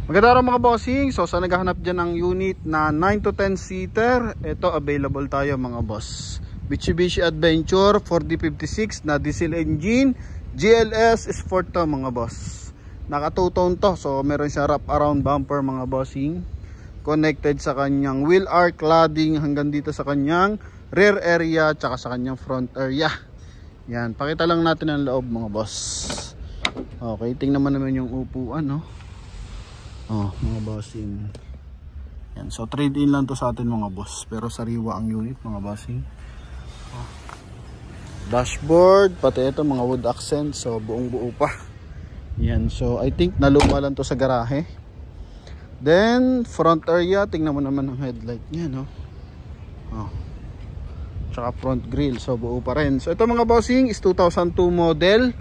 Magandang araw mga bossing. So sa naghahanap dyan ng unit na 9 to 10 seater, ito available tayo mga boss. Mitsubishi Adventure 4D56 na diesel engine, GLS Sport to mga boss. Naka 2-tone to, so meron siya wrap around bumper mga bossing. Connected sa kanyang wheel arch cladding hanggang dito sa kanyang rear area tsaka sa kanyang front area. Yan, pakita lang natin ang loob mga boss. Okay, tingnan naman yung upuan, no? Oh, mga bossing. Yan, so trade in lang to sa atin mga boss, pero sariwa ang unit mga bossing. Oh. Dashboard, pati ito mga wood accent, so buong buo pa. Yan, so I think naluma lang to sa garahe. Then front area, tingnan mo naman ang headlight niya, no? Oh. Tsaka front grille, so buo pa rin. So ito mga bossing is 2002 model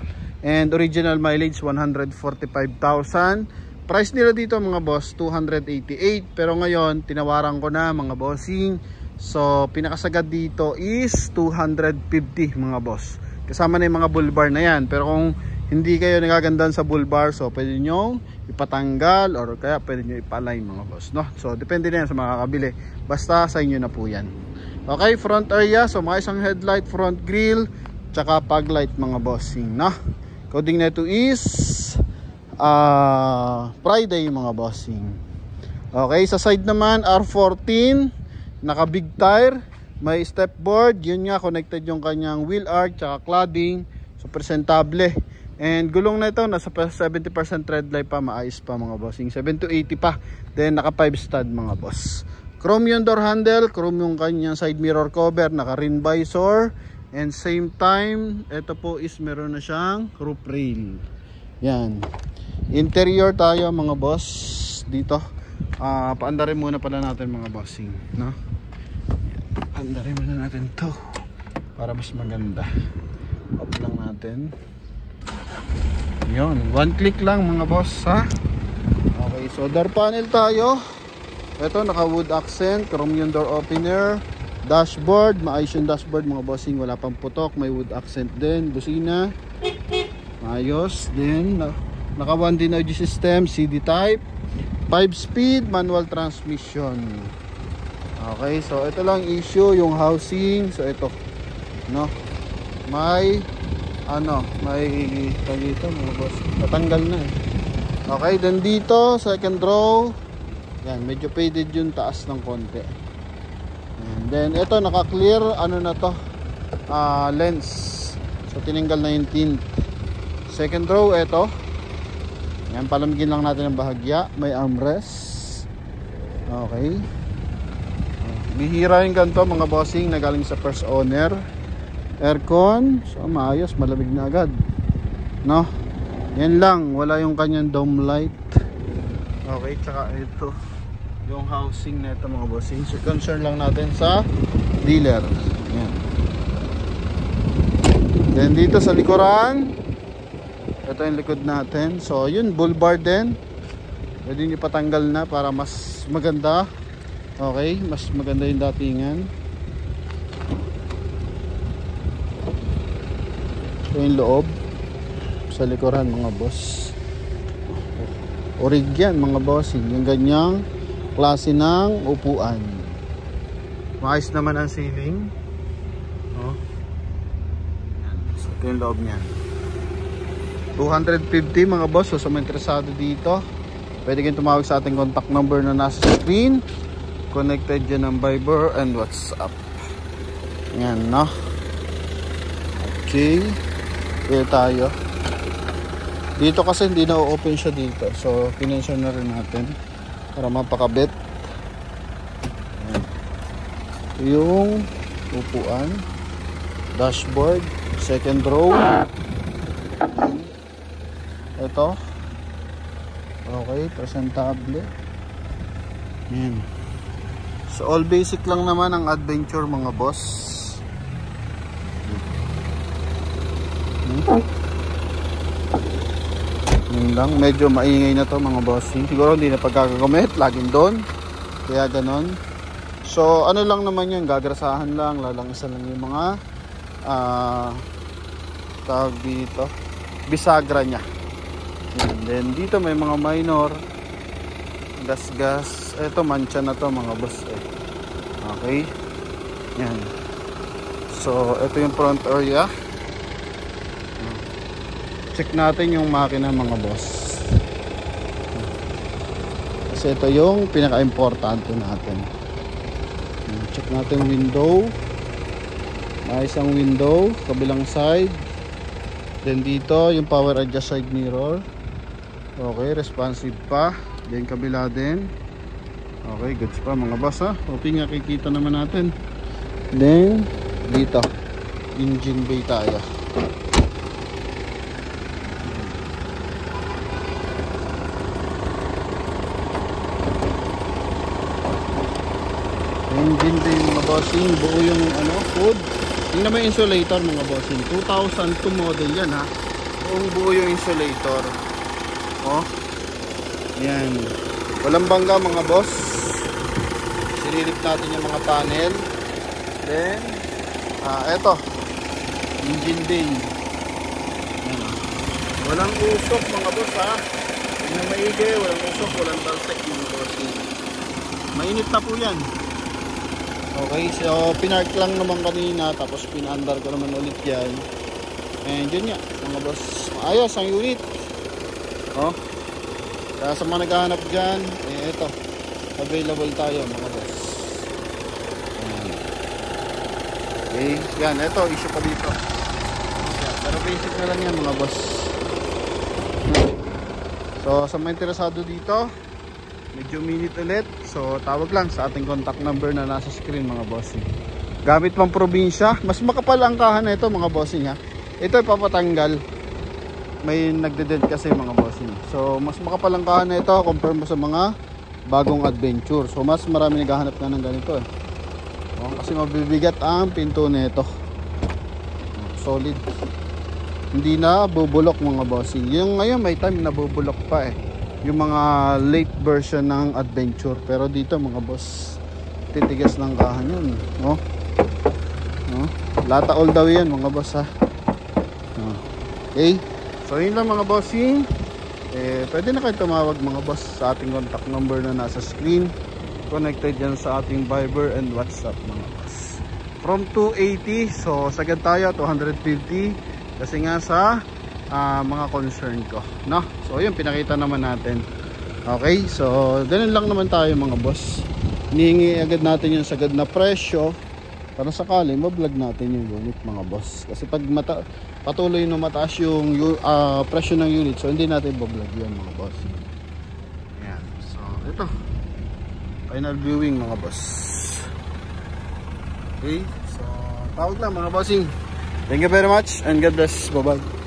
and original mileage 145,000. Price nila dito mga boss 288, pero ngayon tinawaran ko na mga bossing. So pinakasagad dito is 250 mga boss. Kasama na yung mga bull bar na yan. Pero kung hindi kayo nagagandaan sa bull bar, so pwede nyo ipatanggal or kaya pwede nyo ipa-align mga boss, no? So depende na yan sa mga kabili. Basta sa inyo na po yan. Okay, front area, so may isang headlight, front grille, tsaka fog light mga bossing, no? Coding na ito is Friday mga bossing. Okay, sa side naman R14, naka big tire, may step board, yun nga connected yung kanyang wheel arch tsaka cladding, so presentable. And gulong na ito nasa 70% tread life pa, maayos pa mga bossing, 7 to 80 pa. Then naka 5 stud mga boss. Chrome yung door handle, chrome yung kanyang side mirror cover, naka rim visor, and same time ito po is meron na siyang roof rail. Yan. Interior tayo mga boss dito. Paandarin muna pala natin mga bossing, no? Paandarin muna natin to para mas maganda. Off lang natin. Yun, one click lang mga boss, ha? Okay, so door panel tayo. Ito naka wood accent, chrome yung door opener. Dashboard, maayos yung dashboard mga bossing, wala pang putok, may wood accent din. Busina, maayos din. Naka 1D audio system, CD type, 5-speed manual transmission. Okay, so ito lang issue yung housing. So ito, no, may dito mga boss, natanggal na eh. Okay, then dito second row, yan, medyo faded yung taas ng konti. And then ito naka clear, ano na to, lens, so tinanggal na yung tint. Second row, ito yan, palamigin lang natin ang bahagya. May armrest. Okay. Bihira yung ganito mga bossing na galing sa first owner. Aircon, so maayos, malamig na agad, no? Yan lang, wala yung kanyang dome light. Okay, tsaka ito yung housing na ito mga bossing, so concern lang natin sa dealer. Yan. Then dito sa likuran, ito yung likod natin. So yun, bull bar din. Pwede nyo patanggal na para mas maganda. Okay, mas maganda yung datingan. Ito yung loob sa likuran mga boss. Orig yan mga boss, yung ganyang klase ng upuan. Maayos naman ang ceiling. Oh. So ito yung loob niyan, 250 mga boss. So sa mga interesado dito, pwede kayong tumawag sa ating contact number na nasa screen. Connected dyan ng Viber and WhatsApp. Yan, no? Okay, kaya tayo dito kasi hindi na open siya dito, so pinensyon na rin natin para mapakabit. Yan. Yung upuan, dashboard, second row. Ito, okay, presentable. Yan. So all basic lang naman ang adventure mga boss. Yun lang, medyo maingay na to mga bossing. Siguro hindi na pagkakagamit, laging doon, kaya ganon. So ano lang naman yun, gagrasahan lang, lalangisan lang yung mga tawag dito, bisagra nya. And then dito may mga minor gas. Ito mancha na to mga boss eh. Okay. Yan. So ito yung front area. Check natin yung makina mga boss. Kasi ito yung pinaka-importante natin. Check natin window. May isang window, kabilang side. Then dito yung power adjust side mirror. Okay, responsive pa. Then kabila din. Okay, goods pa mga boss ha. Okay nga, kikita naman natin. Then dito engine bay tayo. Engine bay mga bossing, buo yung hood. Tingnan mo yung insulator mga bossing, 2002 model yan ha. Buong buo yung insulator. Oh, yan, walang bangga mga boss. Sinilip natin yung mga panel. Then eto engine bay. Yan. Walang usok mga boss ha. Hindi na maigi, walang usok, walang talsek mga bossing. Mainit na po yan. Okay, so pinark lang naman kanina, tapos pinandar ko naman ulit yan. And yun nga mga boss, ayos ang unit. Oh, kaya sa mga naghahanap dyan, ito, available tayo mga boss. Okay, yan, ito, issue pa dito. Yan, pero basic na lang yan mga boss. So sa mga interesado dito, medyo minute ulit, so tawag lang sa ating contact number na nasa screen mga bossing. Gamit pang probinsya, mas makapal ang kahan na ito mga bossing ha. Ito ipapatanggal, may nagde-dent kasi mga bossing. So mas makapal ang kahan na ito compare mo sa mga bagong adventure. So mas marami naghahanap na ng ganito eh. Kasi mabibigat ang pinto nito. Solid, hindi na bubulok mga bossing. Yung ngayon may time na bubulok pa eh, yung mga late version ng adventure. Pero dito mga boss, titigas ng kahan yun. Lata all the way yan mga boss ha. Okay, so yun lang mga bossing. Pwede na kayo tumawag mga boss sa ating contact number na nasa screen. Connected yan sa ating Viber and WhatsApp mga boss. From 280, so sagad tayo 250 kasi nga sa mga concern ko, no? So yun, pinakita naman natin. Okay, so ganun lang naman tayo mga boss. Hinihingi agad natin yung sagad na presyo para sakali ma-vlog natin yung unit mga boss. Kasi pag patuloy na mataas yung presyo ng unit, so hindi natin i-vlog yan mga boss. Ayan, so ito final viewing mga boss. Okay, so tawag lang mga bossing. Thank you very much and God bless. Bye bye.